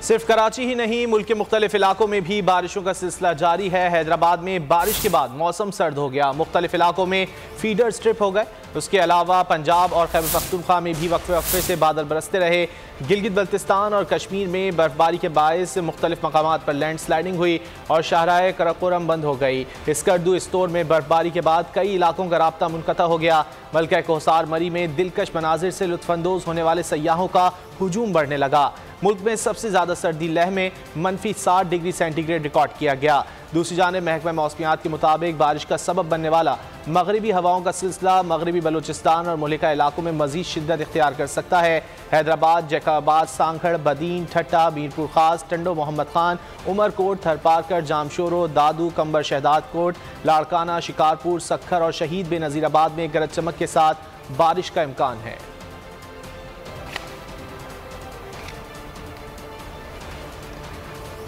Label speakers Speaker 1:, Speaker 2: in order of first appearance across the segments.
Speaker 1: सिर्फ कराची ही नहीं, मुल्क के मुख्तलिफ इलाकों में भी बारिशों का सिलसिला जारी है। हैदराबाद में बारिश के बाद मौसम सर्द हो गया, मुख्तलिफ इलाकों में फीडर स्ट्रिप हो गए। उसके अलावा पंजाब और खैबर पख्तूनख्वा में भी वक्फे वक्फे से बादल बरसते रहे। गिलगित बल्तिस्तान और कश्मीर में बर्फबारी के बायस मुख्तलिफ मकामात पर लैंड स्लाइडिंग हुई और शाहराह कराकोरम बंद हो गई। स्कर्दू स्टोर में बर्फबारी के बाद कई इलाकों का राब्ता मुनक़ता हो गया। मलका कोहसार मरी में दिलकश मनाजिर से लुत्फानंदोज होने वाले सयाहों का हुजूम बढ़ने लगा। मुल्क में सबसे ज़्यादा सर्दी लह में -60 डिग्री सेंटीग्रेड रिकॉर्ड किया गया। दूसरी जानिब महकमा मौसमियात के मुताबिक बारिश का सबब बनने वाला मगरबी हवाओं का सिलसिला मगरबी बलूचिस्तान और मुल्का इलाकों में मजीद शिद्दत इख्तियार कर सकता है। हैदराबाद, जैकबाद, सांखड़, बदीन, ठट्टा, मीरपुर खास, टंडो मोहम्मद खान, उमरकोट, थरपारकर, जामशोरो, दादू, कंबर शहदाद कोट, लाड़काना, शिकारपुर, सखर और शहीद बेनज़ीराबाद में गरज चमक के साथ बारिश का इम्कान है।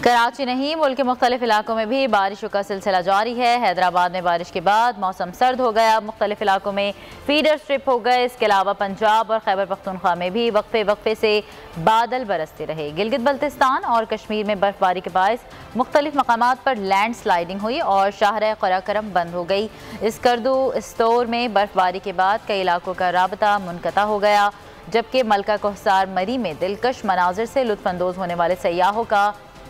Speaker 2: कराची नहीं, मुल्क के मुख्तलिफ इलाकों में भी बारिशों का सिलसिला जारी है। हैदराबाद में बारिश के बाद मौसम सर्द हो गया, मुख्तलिफ इलाकों में फीडर स्ट्रिप हो गए। इसके अलावा पंजाब और खैबर पख्तूनख्वा में भी वक्फे वक्फे से बादल बरसते रहे। गिलगित बल्तिस्तान और कश्मीर में बर्फबारी के बायस मुख्तलिफ मकामात पर लैंड स्लाइडिंग हुई और शाहराह कराकोरम बंद हो गई। स्कर्दू स्टोर में बर्फबारी के बाद कई इलाकों का राबता मुनक़ता हो गया, जबकि मलका कोहसार मरी में दिलकश मनाजिर से लुत्फानंदोज होने वाले सयाहों का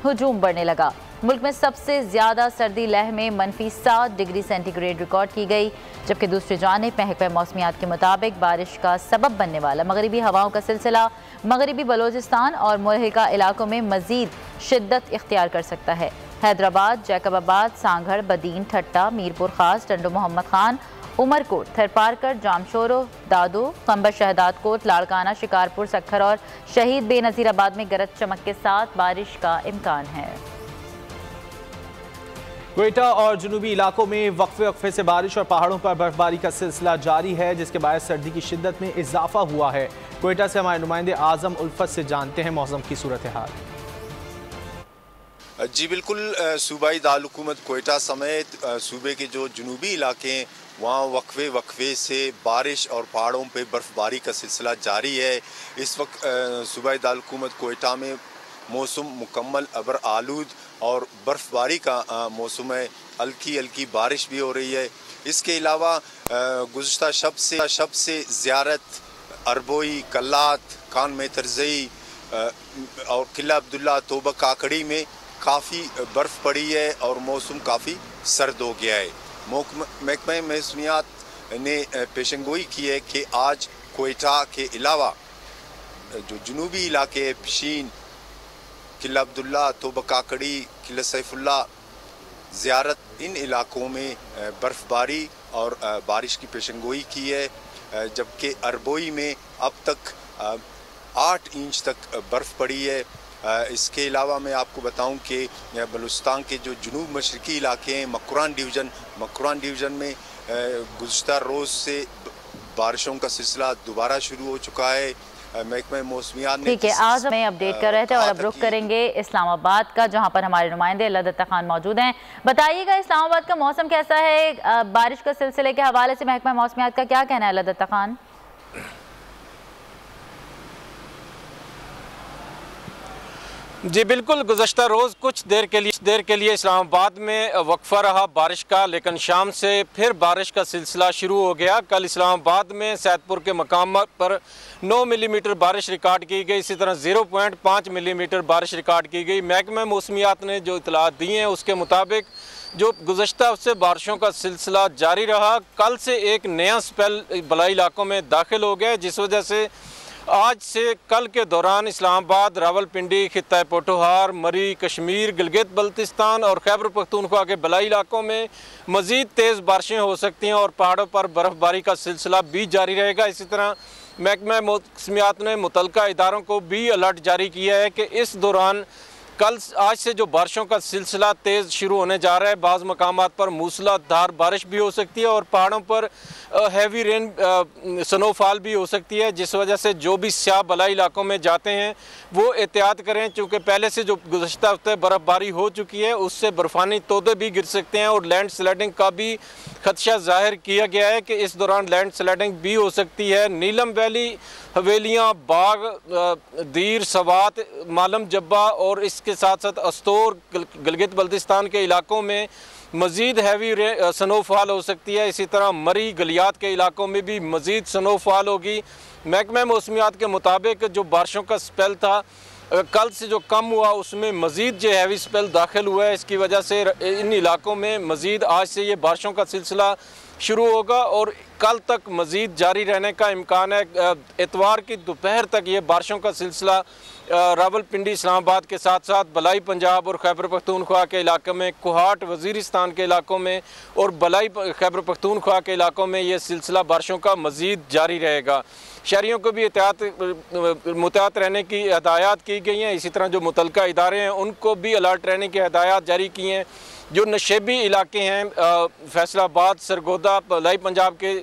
Speaker 2: हुजूम बढ़ने लगा। मुल्क में सबसे ज़्यादा सर्दी लह में -7 डिग्री सेंटीग्रेड रिकॉर्ड की गई, जबकि दूसरी जानिब महकमा मौसमियात के मुताबिक बारिश का सबब बनने वाला मगरबी हवाओं का सिलसिला मगरबी बलूचिस्तान और मुल्का इलाकों में मजीद शिद्दत इख्तियार कर सकता है। हैदराबाद, जैकबाबाद, सांगड़, बदीन, ठट्टा, मीरपुर खास, टंडो मोहम्मद खान, उमरकोट, थरपारकर, जामशोरो, दादू, कंबर शहदाद कोट, लाड़काना, शिकारपुर, सखर और शहीद बेनज़ीराबाद में गरज चमक के साथ बारिश का इम्कान है।
Speaker 1: क्वेटा और जुनूबी इलाकों में वक्फे वक्फे से बारिश और पहाड़ों पर बर्फबारी का सिलसिला जारी है, जिसके बायस सर्दी की शिद्दत में इजाफा हुआ है। क्वेटा से हमारे नुमाइंदे आजम उल्फत से जानते हैं मौसम की सूरत हाल।
Speaker 3: जी बिल्कुल, सूबाई दारुल-हुकूमत क्वेटा समेत सूबे के जो जुनूबी इलाके हैं वहाँ वक्फे वक्फे से बारिश और पहाड़ों पे बर्फ़बारी का सिलसिला जारी है। इस वक्त सूबाई दारुल-हुकूमत क्वेटा में मौसम मुकम्मल अबर आलूद और बर्फ़बारी का मौसम है। हल्की हल्की बारिश भी हो रही है। इसके अलावा गुज़श्ता शब से ज़ियारत, अरबोई, कल्लात, कान में तरज़ई और किला अब्दुल्ला, तोबा काकड़ी में काफ़ी बर्फ़ पड़ी है और मौसम काफ़ी सर्द हो गया है। महकमा मौसमियात ने पेशेंगोई की है कि आज क्वेटा के अलावा जो जुनूबी इलाके हैं, पिशीन, किला अब्दुल्ला, तोबा काकड़ी, किला सैफुल्ला, ज़ियारत, इन इलाकों में बर्फ़बारी और बारिश की पेशेंगोई की है। जबकि अरबोई में अब तक 8 इंच तक बर्फ़ पड़ी है। इसके अलावा मैं आपको बताऊं कि बलूचिस्तान के जो जुनूब मशरकी इलाके हैं, मकरान डिवीज़न में गुज़श्ता रोज़ से बारिशों का सिलसिला दोबारा शुरू हो चुका है। महकमा मौसमियात ने
Speaker 2: ठीक है, आज हमें अपडेट कर रहे थे और अब रुख करेंगे इस्लामाबाद का, जहां पर हमारे नुमाइंदे लदत्ता खान मौजूद हैं। बताइएगा इस्लामाबाद का मौसम कैसा है? बारिश के सिलसिले के हवाले से महकमा मौसमियात का क्या कहना है लदत्ता खान?
Speaker 4: जी बिल्कुल, गुज़श्ता रोज़ कुछ देर के लिए इस्लामाबाद में वक्फा रहा बारिश का, लेकिन शाम से फिर बारिश का सिलसिला शुरू हो गया। कल इस्लामाबाद में सैदपुर के मकाम पर 9 मिलीमीटर बारिश रिकॉर्ड की गई, इसी तरह 0.5 मिलीमीटर बारिश रिकॉर्ड की गई। महकमा मौसमियात ने जो इतलात दी हैं उसके मुताबिक जो गुज़श्ता से बारिशों का सिलसिला जारी रहा। कल से एक नया स्पेल बलाई इलाकों में दाखिल हो गया, जिस वजह से आज से कल के दौरान इस्लामाबाद, रावलपिंडी, खित्ता पोठोहार, मरी, कश्मीर, गिलगित बल्तिस्तान और खैबर पख्तूनख्वा के बलाई इलाकों में मज़ीद तेज़ बारिशें हो सकती हैं और पहाड़ों पर बर्फ़बारी का सिलसिला भी जारी रहेगा। इसी तरह महकमा मौसमियात ने मुतल्लिका इदारों को भी अलर्ट जारी किया है कि इस दौरान आज से जो बारिशों का सिलसिला तेज़ शुरू होने जा रहा है, बाज़ मकामात पर मूसलाधार बारिश भी हो सकती है और पहाड़ों पर हैवी रेन स्नोफॉल भी हो सकती है, जिस वजह से जो भी स्याह बलाई इलाकों में जाते हैं वो एहतियात करें, क्योंकि पहले से जो गुज़श्ता हफ्ते बर्फ़बारी हो चुकी है उससे बर्फ़ानी तोदे भी गिर सकते हैं और लैंड स्लाइडिंग का भी खदशा जाहिर किया गया है कि इस दौरान लैंड स्लाइडिंग भी हो सकती है। नीलम वैली, हवेलियाँ, बाग, दीर, सवात, मालम जब्बा और इसके साथ साथ अस्तोर, गिलगित बल्तिस्तान के इलाकों में मज़ीद हैवी स्नोफॉल हो सकती है। इसी तरह मरी, गलियात के इलाकों में भी मज़ीद स्नोफॉल होगी। महकमा मौसमियात के मुताबिक जो बारिशों का स्पेल था कल से जो कम हुआ उसमें मज़ीद जो हैवी स्पेल दाखिल हुआ है, इसकी वजह से इन इलाकों में मज़ीद आज से ये बारिशों का सिलसिला शुरू होगा और कल तक मज़ीद जारी रहने का इम्कान है। इतवार की दोपहर तक ये बारिशों का सिलसिला रावलपिंडी, इस्लामाबाद के साथ साथ बलाई पंजाब और खैबर पख्तूनख्वा के इलाके में, कोहाट, वज़ीरिस्तान के इलाकों में और बलाई खैबर पख्तूनख्वा के इलाकों में ये सिलसिला बारिशों का मज़ीद जारी रहेगा। शहरियों को भी मुहतात रहने की हदायत की गई हैं। इसी तरह जो मुतलका इदारे हैं उनको भी अलर्ट रहने की हदायत जारी की हैं। जो नशेबी इलाके हैं फैसलाबाद, सरगोदा, बलाई पंजाब के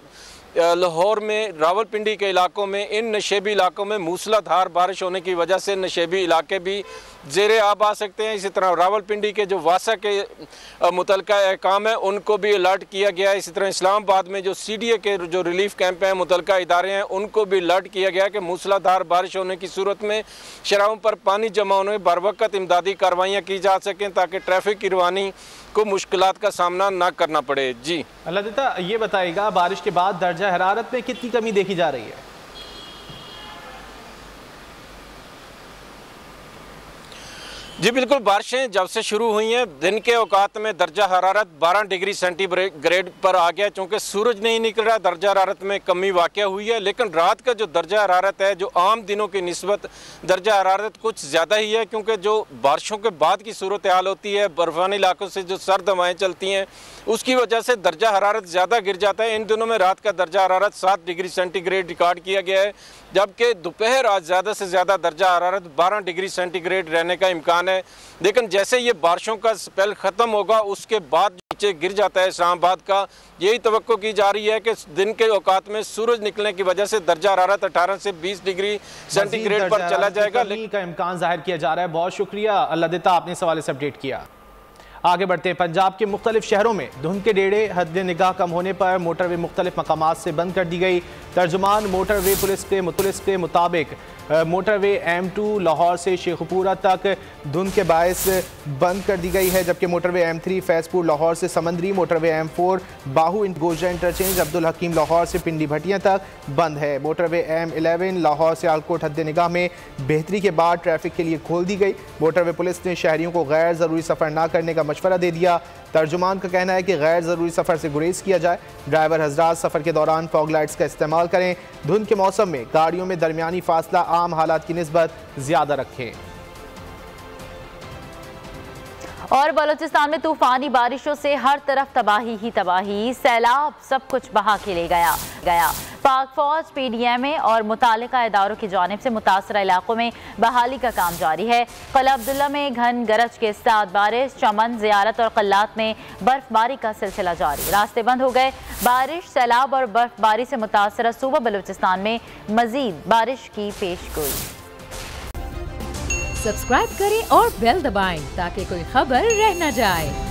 Speaker 4: लाहौर में, रावलपिंडी के इलाकों में, इन नशेबी इलाकों में मूसलाधार बारिश होने की वजह से नशेबी इलाके भी ज़ेरे आब आ सकते हैं। इसी तरह रावलपिंडी के जो वासा के मुतलका अहकाम है उनको भी अलर्ट किया गया है। इसी तरह इस्लामाबाद में जो CDA के जो रिलीफ कैंप हैं, मुतलका इदारे हैं, उनको भी अलर्ट किया गया है कि मूसलाधार बारिश होने की सूरत में शराहों पर पानी जमा होने में बर वक्त इमदादी कार्रवाइयाँ की जा सकें ताकि ट्रैफिक की रवानी को मुश्किलात का सामना ना करना पड़े। जी
Speaker 1: अल्लाह, ये बताइएगा बारिश के बाद दर्जा हरारत में कितनी कमी देखी जा रही है?
Speaker 4: जी बिल्कुल, बारिशें जब से शुरू हुई हैं दिन के औकात में दर्जा हरारत 12 डिग्री सेंटीग्रेड पर आ गया। चूँकि सूरज नहीं निकल रहा, दर्जा हरारत में कमी वाक़या हुई है, लेकिन रात का जो दर्जा हरारत है जो आम दिनों की निस्बत दर्जा हरारत कुछ ज़्यादा ही है, क्योंकि जो बारिशों के बाद की सूरत हाल होती है, बर्फानी इलाकों से जो सर्द हवाएँ चलती हैं उसकी वजह से दर्जा हरारत ज़्यादा गिर जाता है। इन दिनों में रात का दर्जा हरारत 7 डिग्री सेंटीग्रेड रिकॉर्ड किया गया है, जबकि दोपहर आज ज़्यादा से ज़्यादा दर्जा हरारत 12 डिग्री सेंटीग्रेड रहने का इम्कान है। लेकिन जैसे ये बारिशों का स्पेल ख़त्म होगा उसके बाद नीचे गिर जाता है इस्लामाबाद का। यही तवक्को की जा रही है कि दिन के औकात में सूरज निकलने की वजह से दर्जा हरारत 18 से 20 डिग्री सेंटीग्रेड पर चला जाएगा।
Speaker 1: लेकिन का इम्कान जाहिर किया जा रहा है। बहुत शुक्रिया अल्लाह, आपने इस हवाले से अपडेट किया। आगे बढ़ते हैं। पंजाब के मुख्तलिफ शहरों में धुंध के डेढ़े हद निगाह कम होने पर मोटरवे मुख्तलिफ मकामात से बंद कर दी गई। तर्जुमान मोटरवे पुलिस के मुताबिक मोटरवे M2 लाहौर से शेखपुरा तक धुंध के बायस बंद कर दी गई है, जबकि मोटरवे M3 फैजपुर लाहौर से समंदरी, मोटरवे M4 बाहू गोजा इंटरचेंज अब्दुल हकीम लाहौर से पिंडी भटियां तक बंद है। मोटरवे M11 लाहौर से आलकोट हद निगाह में बेहतरी के बाद ट्रैफिक के लिए खोल दी गई। मोटरवे पुलिस ने शहरियों को गैर ज़रूरी सफ़र न करने का मशवरा दे दिया। तर्जुमान का कहना है कि गैर ज़रूरी सफ़र से गुरेज किया जाए। ड्राइवर हज़रात सफ़र के दौरान फॉग लाइट्स का इस्तेमाल करें। धुंध के मौसम में गाड़ियों में दरमियानी फासला आम हालात की निस्बत ज़्यादा रखें।
Speaker 2: और बलूचिस्तान में तूफानी बारिशों से हर तरफ तबाही ही तबाही, सैलाब सब कुछ बहा के ले गया। पाक फौज, PDMA और मुतालिका इदारों की जानिब से मुतासरा इलाकों में बहाली का काम जारी है। क़िला अब्दुल्ला में घन गरज के साथ बारिश, चमन, ज़ियारत और क़ल्लात में बर्फबारी का सिलसिला जारी। रास्ते बंद हो गए। बारिश, सैलाब और बर्फबारी से मुतासरा सूबा बलूचिस्तान में मजीद बारिश की पेशगोई।
Speaker 5: सब्सक्राइब करें और बेल दबाएं ताकि कोई खबर रह न जाए।